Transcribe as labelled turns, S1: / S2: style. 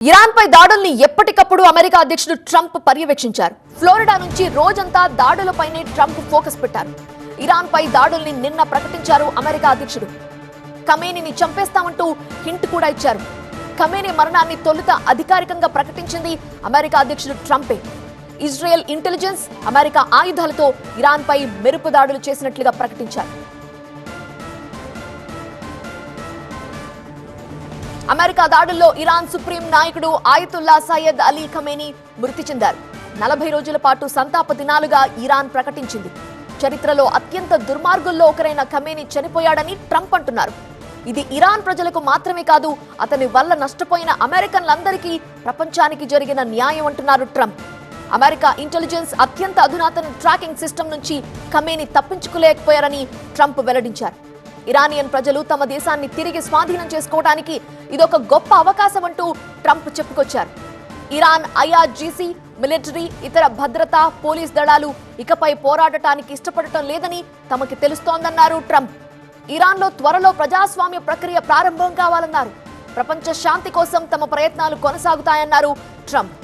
S1: Iran పై దాడుల్ని ఎప్పటికప్పుడు America అధ్యక్షుడు Trump పర్యవేక్షించారు. ఫ్లోరిడా నుంచి రోజంతా దాడులపైనే ట్రంప్ ఫోకస్ పెట్టారు. ఇరాన్ పై దాడుల్ని నిన్న ప్రకటించారు అమెరికా అధ్యక్షుడు. ఖమేనీని చంపేస్తామంటూ హింట్ కూడా ఇచ్చారు. ఖమేనీ మరణాన్ని తొలుత అధికారికంగా ప్రకటించింది అమెరికా అధ్యక్షుడు ట్రంపే. ఇజ్రాయెల్ ఇంటెలిజెన్స్ అమెరికా ఆయుధాలతో ఇరాన్ పై మెరుపు దాడులు చేసినట్లుగా ప్రకటించారు. అమెరికా దాడుల్లో ఇరాన్ సుప్రీం నాయకుడు ఆయతుల్లా సయ్యద్ అలీ ఖమేనీ మృతి చెందారు. 40 రోజుల పాటు సంతాప దినాలుగా ఇరాన్ ప్రకటించింది. చరిత్రలో అత్యంత దుర్మార్గుల్లో ఒకరైన ఖమేనీ చనిపోయాడని ట్రంప్ అంటున్నారు. ఇది ఇరాన్ ప్రజలకు మాత్రమే కాదు, అతని వల్ల నష్టపోయిన అమెరికన్లందరికీ, ప్రపంచానికి జరిగిన న్యాయం అంటున్నారు ట్రంప్. అమెరికా ఇంటెలిజెన్స్ అత్యంత అధునాతన ట్రాకింగ్ సిస్టమ్ నుంచి ఖమేనీ తప్పించుకోలేకపోయారని ట్రంప్ వెల్లడించారు. ఇరానియన్ ప్రజలు తమ దేశాన్ని తిరిగి స్వాధీనం చేసుకోవడానికి ఇదొక గొప్ప అవకాశం అంటూ ట్రంప్ చెప్పుకొచ్చారు. ఇరాన్, ఐఆర్జీసీ, మిలిటరీ, ఇతర భద్రతా, పోలీస్ దళాలు ఇకపై పోరాడటానికి ఇష్టపడటం లేదని తమకి తెలుస్తోందన్నారు ట్రంప్. ఇరాన్లో త్వరలో ప్రజాస్వామ్య ప్రక్రియ ప్రారంభం కావాలన్నారు. ప్రపంచ శాంతి కోసం తమ ప్రయత్నాలు కొనసాగుతాయన్నారు ట్రంప్.